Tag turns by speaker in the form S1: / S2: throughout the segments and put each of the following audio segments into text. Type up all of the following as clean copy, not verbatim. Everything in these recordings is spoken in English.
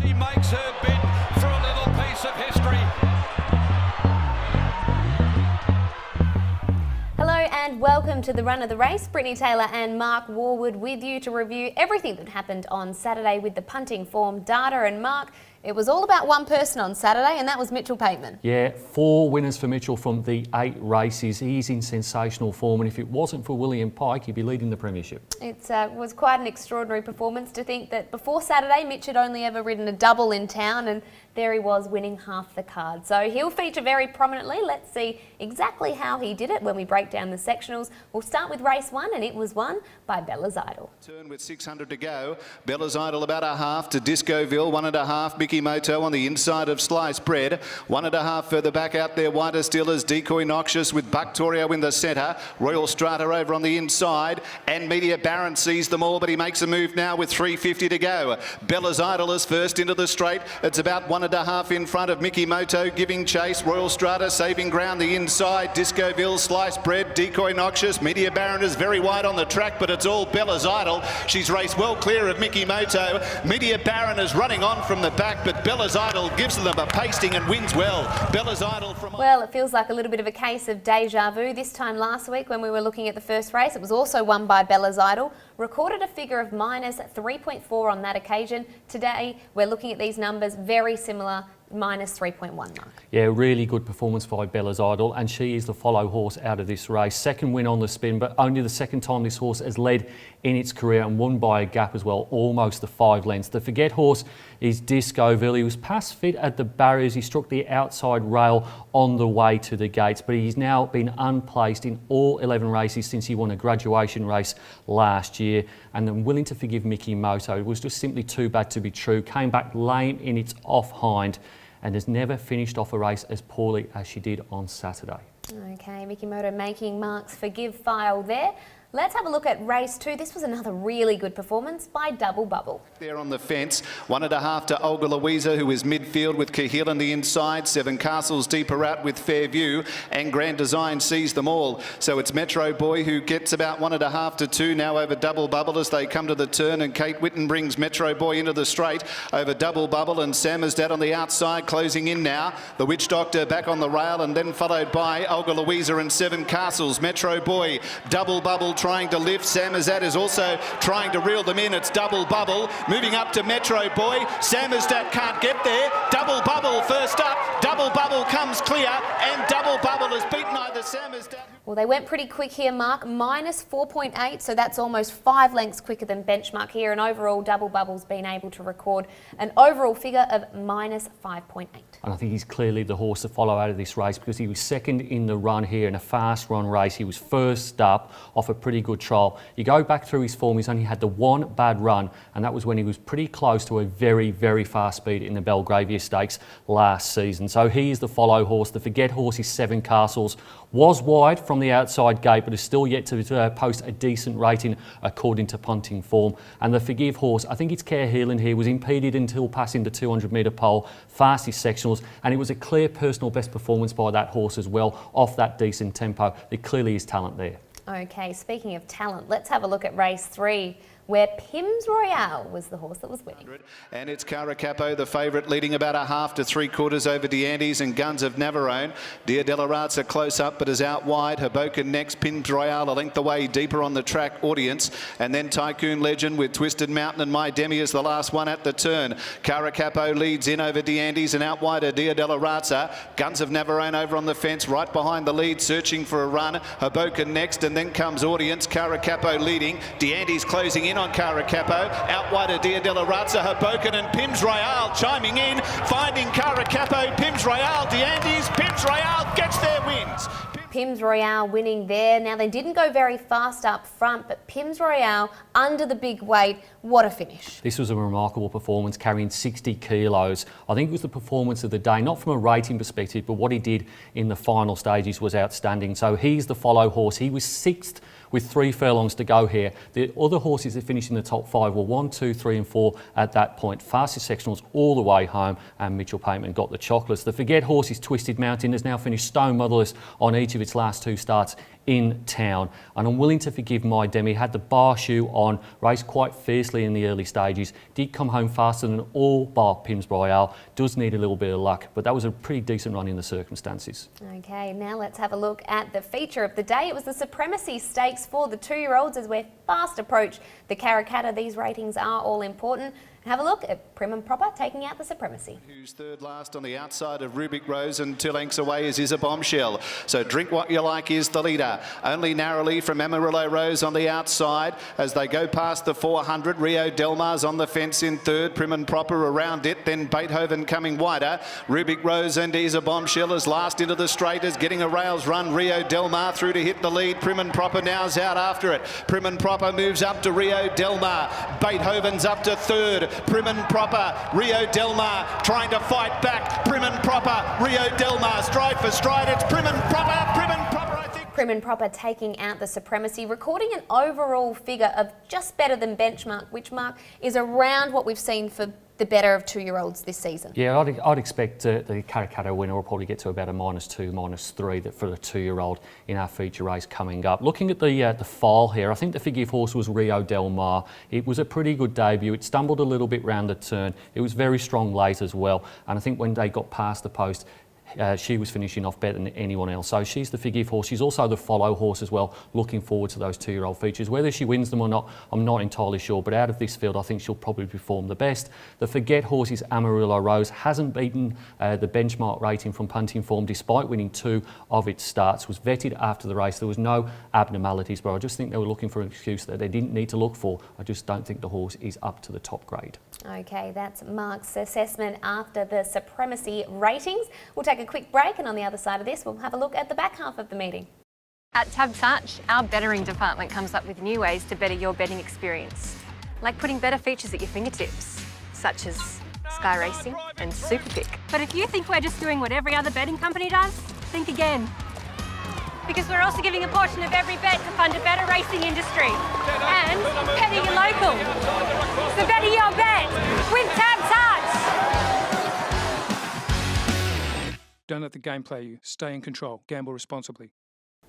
S1: He makes her bid for a little piece of history.
S2: Hello and welcome to the run of the race. Brittany Taylor and Mark Warwood with you to review everything that happened on Saturday with the punting form data. And Mark, it was all about one person on Saturday, and that was Mitchell Pateman.
S3: Yeah, 4 winners for Mitchell from the 8 races. He's in sensational form, and if it wasn't for William Pike, he'd be leading the premiership.
S2: It was quite an extraordinary performance to think that before Saturday, Mitch had only ever ridden a double in town, and there he was winning half the card. So he'll feature very prominently. Let's see exactly how he did it when we break down the sectionals. We'll start with race 1, and it was won by Bella's Idol.
S4: Turn with 600 to go. Bella's Idol about a half to Discoville, 1.5. Mickey Moto on the inside of Sliced Bread. 1.5 further back out there. Wider still is Decoy Noxious with Bucktorio in the centre. Royal Strata over on the inside. And Media Baron sees them all, but he makes a move now with 350 to go. Bella's Idol is first into the straight. It's about 1.5 in front of Mickey Moto giving chase. Royal Strata saving ground the inside. Discoville, Sliced Bread, Decoy Noxious. Media Baron is very wide on the track, but it's all Bella's Idol. She's raced well clear of Mickey Moto. Media Baron is running on from the back, but Bella's Idol gives them a pasting and wins well. Bella's Idol from...
S2: Well, it feels like a little bit of a case of deja vu. This time last week when we were looking at the first race, it was also won by Bella's Idol. Recorded a figure of minus 3.4 on that occasion. Today, we're looking at these numbers very similar, minus 3.1 mark.
S3: Yeah, really good performance by Bella's Idol, and she is the follow horse out of this race. Second win on the spin, but only the second time this horse has led in its career, and won by a gap as well, almost the 5 lengths. The forget horse is Discoville. He was past fit at the barriers. He struck the outside rail on the way to the gates, but he's now been unplaced in all 11 races since he won a graduation race last year. And I'm willing to forgive Mickey Moto. It was just simply too bad to be true. Came back lame in its off hind and has never finished off a race as poorly as she did on Saturday.
S2: Okay, Mickey Moto making Mark's forgive file there. Let's have a look at race 2. This was another really good performance by Double Bubble.
S4: There on the fence, 1.5 to Olga Louisa, who is midfield with Cahill on the inside. 7 Castles deeper out with Fairview, and Grand Design sees them all. So it's Metro Boy who gets about 1.5 to 2 now over Double Bubble as they come to the turn, and Kate Whitten brings Metro Boy into the straight over Double Bubble, and Sam is down on the outside closing in now. The Witch Doctor back on the rail, and then followed by Olga Louisa and 7 Castles. Metro Boy, Double Bubble trying to lift. Samizdat is also trying to reel them in. It's Double Bubble moving up to Metro Boy. Samizdat can't get there. Double Bubble first up. Double Bubble comes clear, and Double Bubble has beaten either Samizdat.
S2: Well, they went pretty quick here, Mark. Minus 4.8, so that's almost 5 lengths quicker than benchmark here. And overall, Double Bubble's been able to record an overall figure of minus 5.8.
S3: And I think he's clearly the horse to follow out of this race, because he was second in the run here in a fast run race. He was first up off a pretty good trial. You go back through his form, he's only had the one bad run, and that was when he was pretty close to a very, very fast speed in the Belgravia Stakes last season. So he is the follow horse. The forget horse is 7 Castles. Was wide from the outside gate, but is still yet to post a decent rating according to punting form. And the forgive horse, I think it's Care Healing here, was impeded until passing the 200 metre pole, fastest sectionals, and it was a clear personal best performance by that horse as well, off that decent tempo. There clearly is talent there.
S2: Okay, speaking of talent, let's have a look at race 3, where Pims Royale was the horse that was winning.
S4: And it's Caracapo, the favourite, leading about 1/2 to 3/4 over D'Andes and Guns of Navarone. Dia Della Razza close up but is out wide. Hoboken next, Pims Royale a length away deeper on the track, Audience. And then Tycoon Legend with Twisted Mountain and My Demi is the last one at the turn. Caracapo leads in over D'Andes and out wide Dia Della Razza. Guns of Navarone over on the fence, right behind the lead, searching for a run. Hoboken next, and then comes Audience. Caracapo leading. D'Andes closing in on Caracapo. Out wide of Dia Della Razza, Hoboken and Pims Royale chiming in, finding Caracapo, Pims Royale, D'Andes, Pims Royale gets their wins.
S2: Pims Royale winning there. Now, they didn't go very fast up front, but Pims Royale under the big weight, what a finish.
S3: This was a remarkable performance, carrying 60 kilos. I think it was the performance of the day, not from a rating perspective, but what he did in the final stages was outstanding. So he's the follow horse. He was 6th with 3 furlongs to go here. The other horses that finished in the top 5 were 1, 2, 3 and 4 at that point. Fastest sectionals all the way home, and Mitchell Pateman got the chocolates. The forget horse is Twisted Mountain, has now finished stone motherless on each of its last 2 starts in town, and I'm willing to forgive My Demi. Had the bar shoe on, raced quite fiercely in the early stages, did come home faster than all bar Pims Royale, does need a little bit of luck, but that was a pretty decent run in the circumstances.
S2: Okay, now let's have a look at the feature of the day. It was the Supremacy Stakes for the 2-year-olds as we're fast approach the Karrakatta. These ratings are all important. Have a look at Prim and Proper taking out the Supremacy.
S4: Who's third last on the outside of Rubik Rose, and 2 lengths away is a Bombshell. So Drink What You Like is the leader. Only narrowly from Amarillo Rose on the outside as they go past the 400. Rio Del Mar's on the fence in third. Prim and Proper around it. Then Beethoven coming wider. Rubik Rose and is a Bombshell is last into the straight as getting a rails run. Rio Del Mar through to hit the lead. Prim and Proper now's out after it. Prim and Proper moves up to Rio Del Mar. Beethoven's up to third. Prim and Proper, Rio Del Mar trying to fight back. Prim and Proper, Rio Del Mar, stride for stride. It's Prim and Proper, I think.
S2: Prim and Proper taking out the Supremacy, recording an overall figure of just better than benchmark, which, Mark, is around what we've seen for the better of 2-year-olds this season.
S3: Yeah, I'd expect the Karrakatta winner will probably get to about a -2, -3 for the 2-year-old in our feature race coming up. Looking at the file here, I think the Forgive horse was Rio Del Mar. It was a pretty good debut. It stumbled a little bit round the turn. It was very strong late as well. And I think when they got past the post, she was finishing off better than anyone else. So she's the Forgive horse. She's also the Follow horse as well. Looking forward to those 2-year-old features. Whether she wins them or not, I'm not entirely sure. But out of this field, I think she'll probably perform the best. The Forget horse is Amarillo Rose. Hasn't beaten the benchmark rating from punting form despite winning 2 of its starts. Was vetted after the race. There was no abnormalities, but I just think they were looking for an excuse that they didn't need to look for. I just don't think the horse is up to the top grade.
S2: Okay, that's Mark's assessment after the Supremacy ratings. We'll take a quick break, and on the other side of this, we'll have a look at the back half of the meeting.
S5: At TABtouch, our bettering department comes up with new ways to better your betting experience, like putting better features at your fingertips, such as Sky Racing and Super Pick.
S6: But if you think we're just doing what every other betting company does, think again. Because we're also giving a portion of every bet to fund a better racing industry. And betting your local. So better your bet with TABtouch.
S7: Don't let the game play you. Stay in control. Gamble responsibly.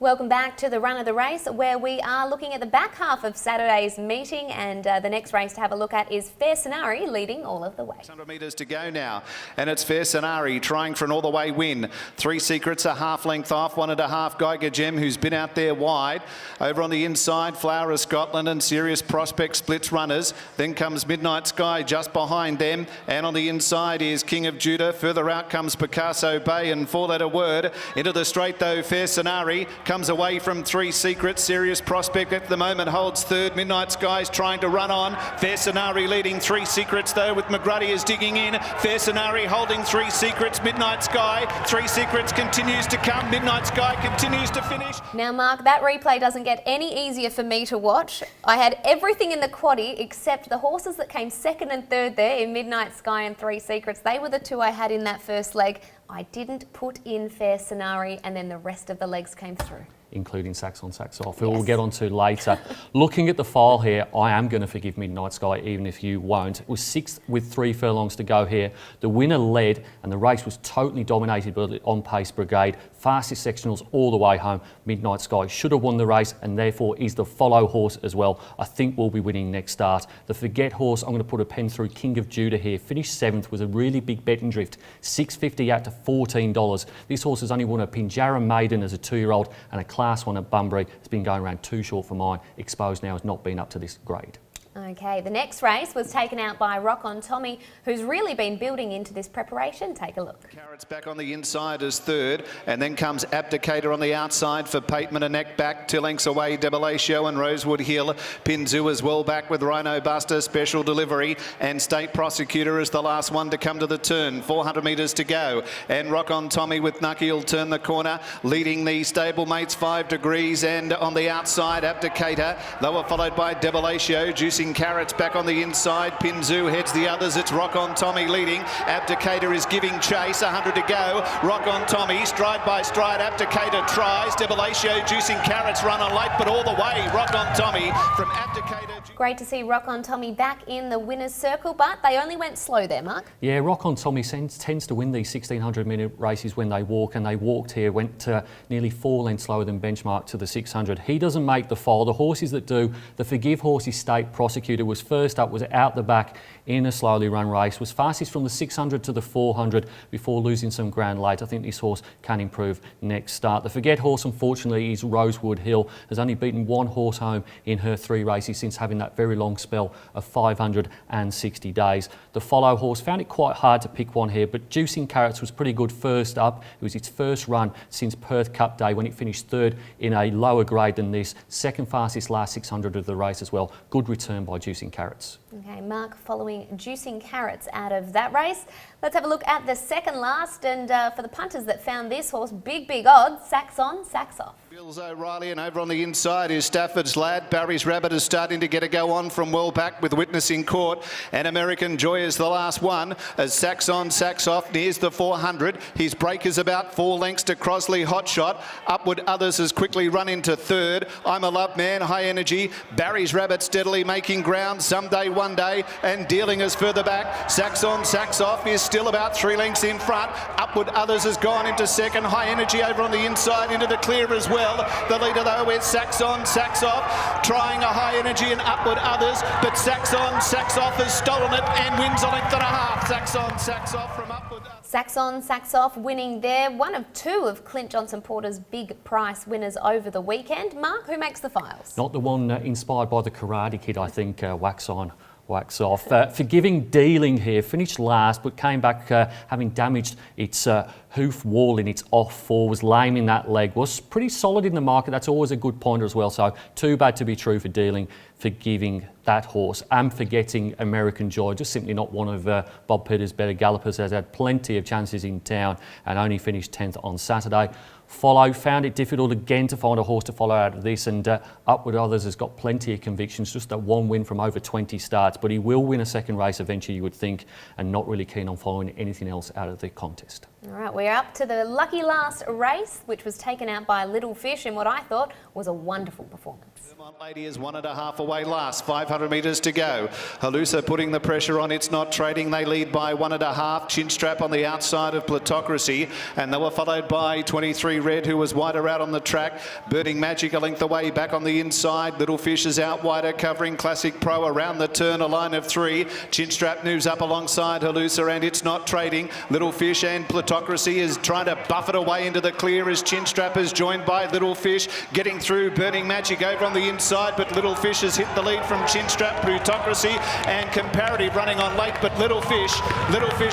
S2: Welcome back to the Run of the Race, where we are looking at the back half of Saturday's meeting, and the next race to have a look at is Fair Scenari leading all of the way.
S4: 100 metres to go now, and it's Fair Scenari trying for an all-the-way win. 3 Secrets a half length off, 1.5 Geiger Gem, who's been out there wide. Over on the inside, Flower of Scotland and Serious Prospect splits runners. Then comes Midnight Sky just behind them, and on the inside is King of Judah. Further out comes Picasso Bay and 4-letter Word. Into the straight though, Fair Scenari comes away from 3 Secrets. Serious Prospect at the moment holds third. Midnight Sky's trying to run on. Fair Scenari leading 3 Secrets though, with McGruddy is digging in. Fair Scenari holding 3 Secrets. Midnight Sky, 3 Secrets continues to come. Midnight Sky continues to finish.
S2: Now, Mark, that replay doesn't get any easier for me to watch. I had everything in the quaddie except the horses that came second and third there in Midnight Sky and 3 Secrets. They were the 2 I had in that first leg. I didn't put in Fair Scenari, and then the rest of the legs came through.
S3: Including Sacks on Sacks off, who we'll get onto later. Looking at the file here, I am going to forgive Midnight Sky, even if you won't. It was 6th with 3 furlongs to go here. The winner led, and the race was totally dominated by the on-pace Brigade. Fastest sectionals all the way home. Midnight Sky should have won the race, and therefore is the Follow horse as well. I think we'll be winning next start. The Forget horse, I'm going to put a pen through King of Judah here. Finished 7th, was a really big betting drift. $6.50 out to $14. This horse has only won a Pinjarra Maiden as a 2-year-old and a Class 1 at Bunbury. It's been going around too short for mine. Exposed now has not been up to this grade.
S2: Okay, the next race was taken out by Rock on Tommy, who's really been building into this preparation. Take a look.
S4: Carrots back on the inside as third, and then comes Abdicator on the outside for Pateman, a neck back, 2 lengths away, Debalatio and Rosewood Hill. Pinzu as well back with Rhino Buster, Special Delivery, and State Prosecutor is the last one to come to the turn. 400 metres to go, and Rock on Tommy with Nucky will turn the corner, leading the stablemates 5 degrees, and on the outside, Abdicator. They were followed by Debalatio, juicing Juicing Carrots back on the inside. Pinzu heads the others. It's Rock on Tommy leading. Abdicator is giving chase. 100 to go. Rock on Tommy, stride by stride. Abdicator tries. Debilatio, Juicing Carrots run on late, but all the way. Rock on Tommy from Abdicator.
S2: Great to see Rock on Tommy back in the winner's circle, but they only went slow there, Mark.
S3: Yeah, Rock on Tommy tends to win these 1600-minute races when they walk, and they walked here, went nearly 4 lengths slower than benchmark to the 600. He doesn't make the foal. The horses that do, the Forgive Horses State Prosecutor was first up, was out the back in a slowly run race, was fastest from the 600 to the 400 before losing some ground late. I think this horse can improve next start. The Forget horse, unfortunately, is Rosewood Hill, has only beaten one horse home in her 3 races since having that very long spell of 560 days. The Follow horse found it quite hard to pick one here, but Juicing Carrots was pretty good first up. It was its first run since Perth Cup Day when it finished 3rd in a lower grade than this. Second fastest last 600 of the race as well. Good return by Juicing Carrots.
S2: Okay, Mark following Juicing Carrots out of that race. Let's have a look at the second last, and for the punters that found this horse, big odds, sacks on, sacks off.
S4: Bills O'Reilly, and over on the inside is Stafford's Lad. Barry's Rabbit is starting to get a go on from well back with Witness in Court. And American Joy is the last one as sacks on, sacks off, nears the 400. His break is about 4 lengths to Crosley Hotshot. Upward Others has quickly run into 3rd. I'm a Love Man, High Energy. Barry's Rabbit steadily making ground. Someday, one day, and Dealing is further back. Sacks on, sacks off is still about 3 lengths in front. Upward Others has gone into second. High Energy over on the inside into the clear as well. The leader though is Sacks on, Sacks off, trying a High Energy and Upward Others, but Sacks on, Sacks off has stolen it and wins a length and a half. Sacks on, Sacks off from Upward Others.
S2: Sacks on, sacks off, winning there. One of 2 of Clint Johnson Porter's big price winners over the weekend. Mark, who makes the files?
S3: Not the one inspired by the Karate Kid, I think, Wax on, Wax off. Forgiving Dealing here, finished last, but came back having damaged its hoof wall in its off 4, was lame in that leg, was pretty solid in the market. That's always a good pointer as well. So too bad to be true for Dealing, Forgiving that horse. And Forgetting American Joy, just simply not one of Bob Peters' better gallopers, has had plenty of chances in town and only finished 10th on Saturday. Follow found it difficult again to find a horse to follow out of this, and Upward Others has got plenty of convictions, just that one win from over 20 starts, but he will win a second race eventually, you would think, and not really keen on following anything else out of the contest.
S2: All right, we're up to the lucky last race, which was taken out by Little Fish in what I thought was a wonderful performance.
S4: Vermont Lady is 1.5 away last, 500 metres to go. Halusa putting the pressure on, It's Not Trading. They lead by 1.5. Chinstrap on the outside of Plutocracy, and they were followed by 23 Red, who was wider out on the track. Burning Magic a length away back on the inside. Little Fish is out wider, covering Classic Pro around the turn, a line of 3. Chinstrap moves up alongside Halusa, and It's Not Trading. Little Fish and Plutocracy is trying to buff it away into the clear as Chinstrap is joined by Little Fish, getting through Burning Magic over on the inside, but Little Fish has hit the lead from Chinstrap, Plutocracy and Comparative running on late, but Little Fish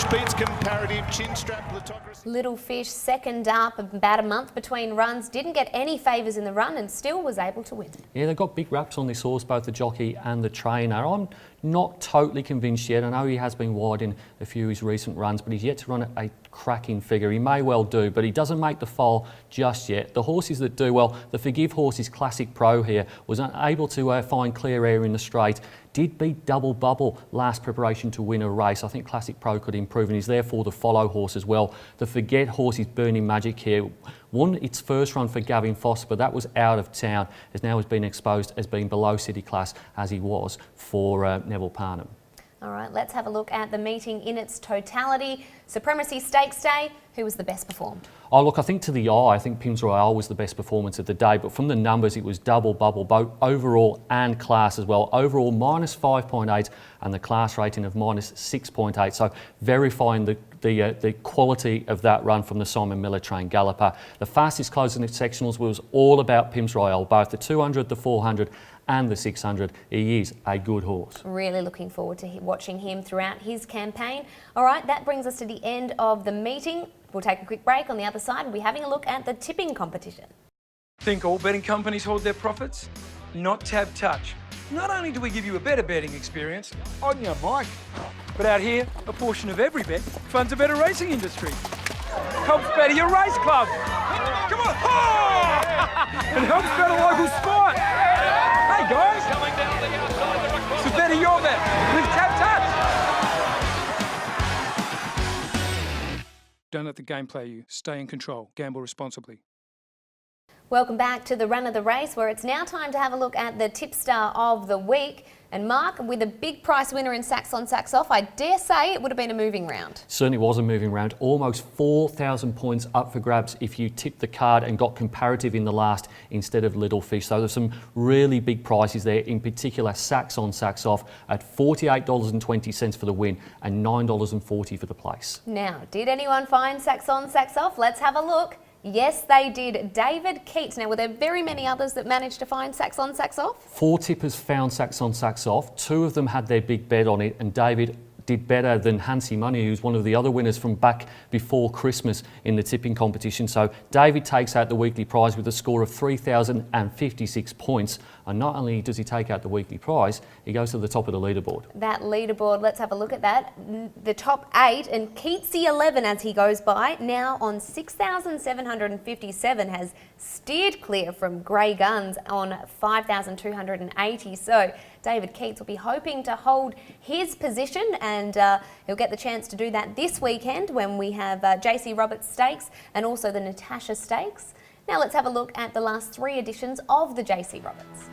S4: beats Comparative, Chinstrap, Plutocracy.
S2: Little Fish second up, about a month between runs, didn't get any favours in the run and still was able to win.
S3: Yeah, they've got big raps on this horse, both the jockey and the trainer. I'm not totally convinced yet. I know he has been wide in a few of his recent runs, but he's yet to run a cracking figure. He may well do, but he doesn't make the foal just yet. The horses that do well, the Forgive Horses Classic Pro here, was unable to find clear air in the straight. Did beat Double Bubble last preparation to win a race. I think Classic Pro could improve, and he's therefore the Follow horse as well. The Forget horse is Burning Magic here. Won its first run for Gavin Foster, but that was out of town, as now has been exposed as being below city class as he was for Neville Parnham.
S2: All right, let's have a look at the meeting in its totality. Supremacy Stakes Day, who was the best performed?
S3: Oh, look, I think to the eye, I think Pims Royale was the best performance of the day, but from the numbers, it was Double Bubble, both overall and class as well. Overall, minus 5.8, and the class rating of minus 6.8, so verifying the quality of that run from the Simon Miller trained galloper. The fastest closing at sectionals was all about Pims Royale, both the 200, the 400, and the 600. He is a good horse.
S2: Really looking forward to watching him throughout his campaign. All right, that brings us to the end of the meeting. We'll take a quick break. On the other side, we'll be having a look at the tipping competition.
S7: Think all betting companies hold their profits? Not Tab Touch. Not only do we give you a better betting experience on your mic, but out here, a portion of every bet funds a better racing industry. Helps better your race club. Come on! Oh! And helps better local sport. Hey guys! So better your bet with Tap Touch. Don't let the game play you. Stay in control. Gamble responsibly.
S2: Welcome back to the run of the race, where it's now time to have a look at the tipstar of the week. And Mark, with a big price winner in Sacks on Sacks Off, I dare say it would have been a moving round.
S3: Certainly was a moving round. Almost 4,000 points up for grabs if you tipped the card and got comparative in the last instead of Little Fish. So there's some really big prices there, in particular Sacks on Sacks Off at $48.20 for the win and $9.40 for the place.
S2: Now, did anyone find Sacks on Sacks Off? Let's have a look. Yes, they did. David Keats. Now, were there very many others that managed to find Sacks on Sacks Off? 4
S3: tippers found Sacks on Sacks Off. 2 of them had their big bet on it, and David did better than Hansi Money, who's one of the other winners from back before Christmas in the tipping competition. So David takes out the weekly prize with a score of 3,056 points. And not only does he take out the weekly prize, he goes to the top of the leaderboard.
S2: That leaderboard, let's have a look at that. The top 8, and Keatsy 11 as he goes by, now on 6,757, has steered clear from Grey Guns on 5,280. So David Keats will be hoping to hold his position, and he'll get the chance to do that this weekend when we have JC Roberts Stakes and also the Natasha Stakes. Now let's have a look at the last 3 editions of the JC Roberts.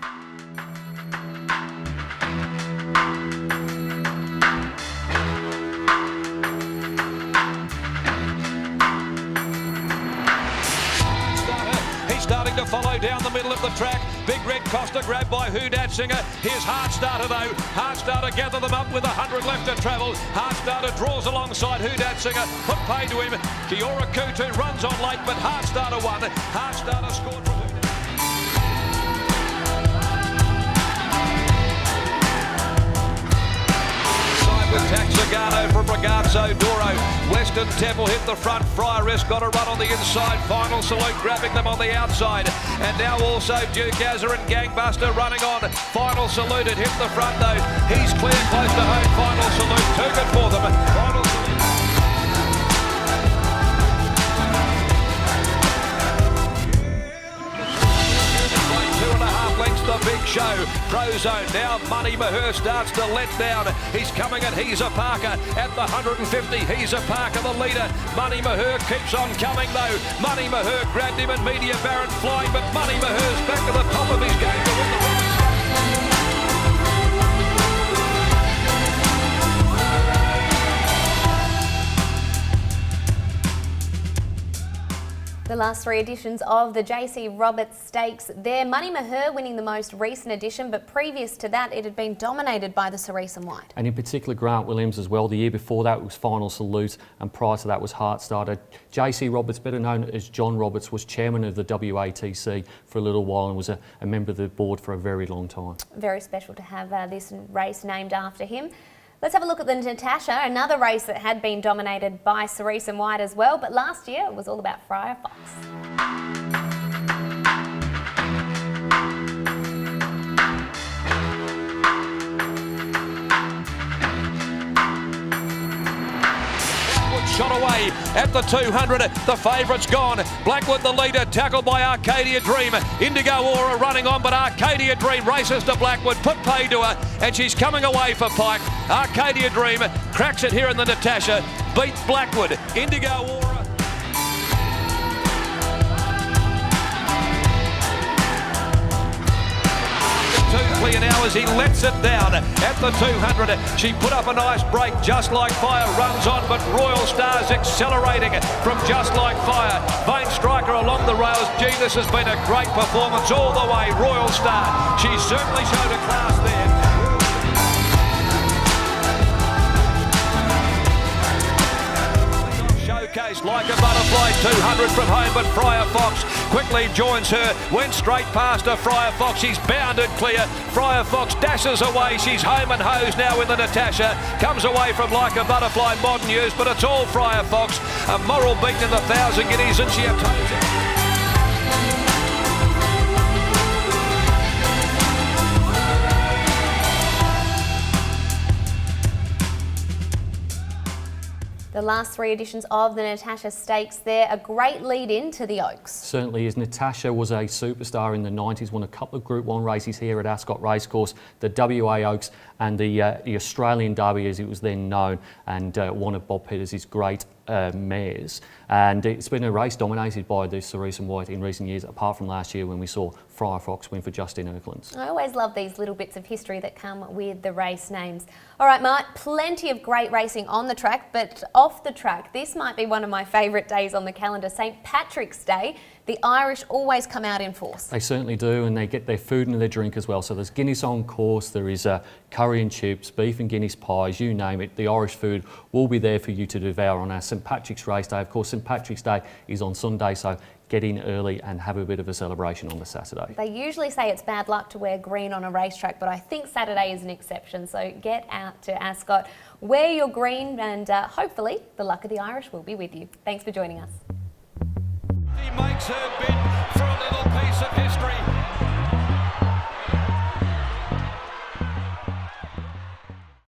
S1: Starting to follow down the middle of the track. Big Red Costa grabbed by Who Dat Singer. Here's Heartstarter though. Heartstarter gather them up with 100 left to travel. Heartstarter draws alongside Who Dat Singer. Put pay to him. Kiora Kutu runs on late, but Heartstarter won. Heartstarter scored from with Taxigano from Ragazzo Doro. Western Temple hit the front. Friar Risk got a run on the inside. Final Salute grabbing them on the outside. And now also Duke Azza and Gangbuster running on. Final Salute had hit the front though. He's clear close to home. Final Salute too good for them. Final Salute. 2.5 lengths the big show. Prozone now. Money Maher starts to let down. He's coming at He's a Parker at the 150. He's a Parker the leader. Money Maher keeps on coming though. Money Maher grabbed him and Media Baron flying, but Money Maher's back to the top of his game to win the race.
S2: The last 3 editions of the JC Roberts Stakes there. Money Maher winning the most recent edition, but previous to that it had been dominated by the Cerise and White.
S3: And in particular Grant Williams as well. The year before that was Final Salute, and prior to that was Heartstarter. JC Roberts, better known as John Roberts, was chairman of the WATC for a little while and was a member of the board for a very long time. Very
S2: special to have this race named after him. Let's have a look at the Natasha, another race that had been dominated by Cerise and White as well, but last year it was all about Friar Fox.
S1: Shot away at the 200. The favourite's gone. Blackwood the leader, tackled by Arcadia Dream. Indigo Aura running on, but Arcadia Dream races to Blackwood. Put pay to her, and she's coming away for Pike. Arcadia Dream cracks it here in the Natasha. Beats Blackwood. Indigo Aura. Clear now as he lets it down at the 200. She put up a nice break. Just Like Fire runs on, but Royal Star's accelerating from Just Like Fire. Vane Striker along the rails. Gee, this has been a great performance all the way. Royal Star, she certainly showed a class there. Showcase Like a Butterfly, 200 from home, but Friar Fox quickly joins her, went straight past her. Friar Fox, she's bounded clear. Friar Fox dashes away, she's home and hose now in the Natasha. Comes away from Like a Butterfly, modern use, but it's all Friar Fox. A moral beaten in the 1,000 guineas, and she obtains it.
S2: The last 3 editions of the Natasha Stakes there, a great lead in to the Oaks.
S3: Certainly is. Natasha was a superstar in the 90s, won a couple of Group 1 races here at Ascot Racecourse, the WA Oaks, and the Australian Derby, as it was then known, and one of Bob Peters' great mares. And it's been a race dominated by the Cerise and White in recent years, apart from last year when we saw Firefox win for Justin Erklands.
S2: I always love these little bits of history that come with the race names. All right, Mark, plenty of great racing on the track, but off the track, this might be one of my favourite days on the calendar, St Patrick's Day. The Irish always come out in force.
S3: They certainly do, and they get their food and their drink as well. So there's Guinness on course, there is curry and chips, beef and Guinness pies, you name it. The Irish food will be there for you to devour on our St Patrick's Race Day. Of course, St Patrick's Day is on Sunday, so get in early and have a bit of a celebration on the Saturday.
S2: They usually say it's bad luck to wear green on a racetrack, but I think Saturday is an exception. So get out to Ascot, wear your green, and hopefully the luck of the Irish will be with you. Thanks for joining us.
S1: He makes her bid